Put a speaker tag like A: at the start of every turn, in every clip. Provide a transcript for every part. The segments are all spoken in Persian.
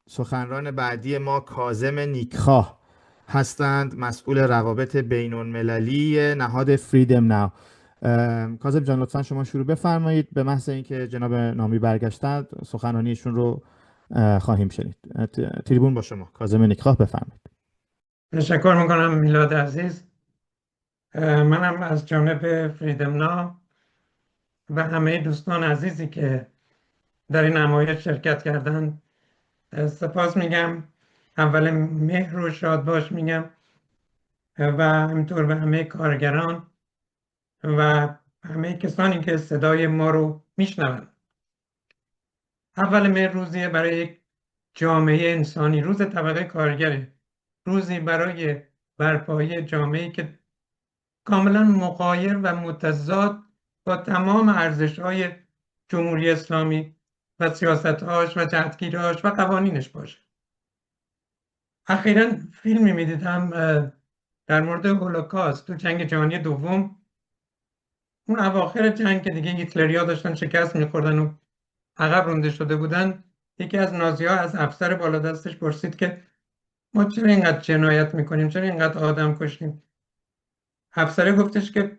A: سخنران بعدی ما کاظم نیکخواه هستند، مسئول روابط بین المللی نهاد فریدم ناو. کاظم جان لطفا شما شروع بفرمایید. به محض اینکه جناب نامی برگشتند سخنرانیشون رو خواهیم شنید. تریبون با شما. کاظم نیکخواه بفرمایید.
B: تشکر میکنم میلاد عزیز. منم از جانب فریدم ناو و همه دوستان عزیزی که در این نمایش شرکت کردند سپاس میگم. اول مهر و شاد باش میگم و همینطور به همه کارگران و همه کسانی که صدای ما رو میشنوند. اول مهر روزیه برای یک جامعه انسانی، روز طبقه کارگره، روزی برای برپایی جامعه‌ای که کاملا مغایر و متضاد با تمام ارزش‌های جمهوری اسلامی و سیاست‌هاش و جهتگیری‌هاش و قوانینش باشه. اخیراً فیلمی می‌دیدم در مورد هولوکاست تو جنگ جهانی دوم، اون اواخر جنگ که دیگه هیتلریا داشتن شکست می‌خوردن و عقب رونده شده بودن، یکی از نازی‌ها از افسر بالا دستش پرسید که ما چرا اینقدر جنایت می‌کنیم، چرا اینقدر آدم کشتیم؟ افسر گفتش که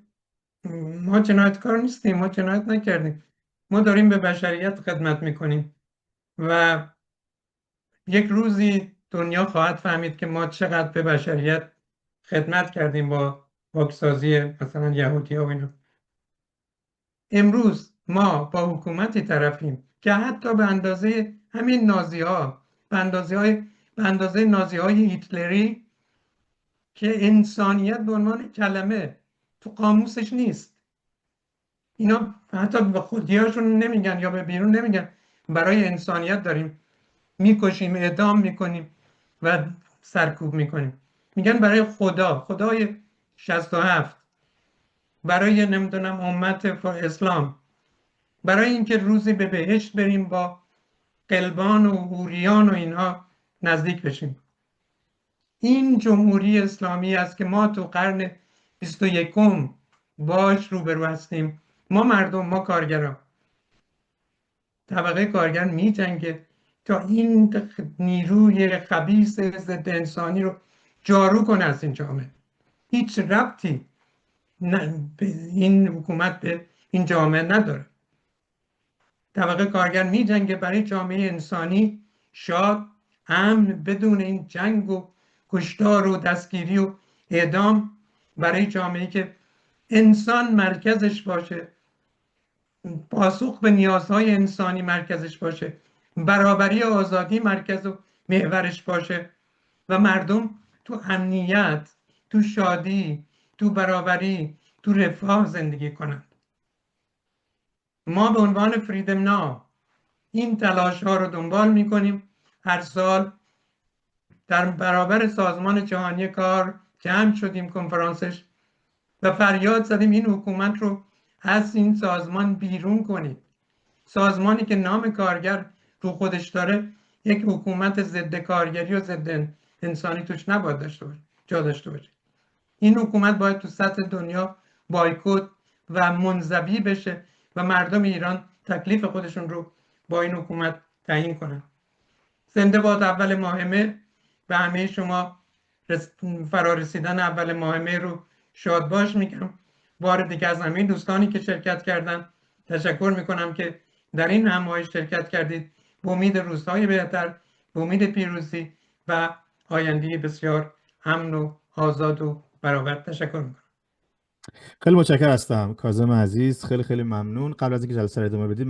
B: ما جنایتکار نیستیم، ما جنایت نکردیم، ما داریم به بشریت خدمت میکنیم و یک روزی دنیا خواهد فهمید که ما چقدر به بشریت خدمت کردیم با پاکسازی مثلا یهودی ها و اینا. امروز ما با حکومتی طرفیم که حتی به اندازه همین نازی ها، به اندازه نازی های هیتلری که انسانیت به عنوان کلمه تو قاموسش نیست، اینا حتی به خودیاشون نمیگن یا به بیرون نمیگن برای انسانیت داریم میکشیم، اعدام میکنیم و سرکوب میکنیم. میگن برای خدای 67، برای نمیدونم امت اسلام، برای اینکه روزی به بهشت بریم با قلبان و حوریان و اینها نزدیک بشیم. این جمهوری اسلامی است که ما تو قرن 21 باش روبرو هستیم. ما مردم، ما کارگران، طبقه کارگر می جنگه تا این نیروی خبیث ضد انسانی رو جارو کنه از این جامعه. هیچ ربطی این حکومت به این جامعه نداره. طبقه کارگر می جنگه برای جامعه انسانی شاد، امن، بدون این جنگ و کشتار و دستگیری و اعدام، برای جامعه‌ای که انسان مرکزش باشه، پاسخ به نیازهای انسانی مرکزش باشه، برابری آزادی مرکز و محورش باشه و مردم تو امنیت، تو شادی، تو برابری، تو رفاه زندگی کنند. ما به عنوان فریدم ناو این تلاش ها رو دنبال میکنیم. هر سال در برابر سازمان جهانی کار جمع شدیم کنفرانسش و فریاد زدیم این حکومت رو از این سازمان بیرون کنید. سازمانی که نام کارگر رو خودش داره یک حکومت ضد کارگری و ضد انسانی توش نباید جا داشته باشه. این حکومت باید تو سطح دنیا بایکوت و منزوی بشه و مردم ایران تکلیف خودشون رو با این حکومت تعیین کنن. زنده باد اول ماه مهر. به همه شما فرارسیدن اول ماه مهر رو شاد باش میگم. بار دیگه از همه دوستانی که شرکت کردن تشکر میکنم که در این نمایش شرکت کردید. به امید روزهای بهتر، به امید پیروزی و آینده بسیار امن و آزاد و برابر. تشکر میکنم.
A: خیلی متشکرم هستم کاظم عزیز، خیلی ممنون. قبل از اینکه جلسه رو ادامه بدید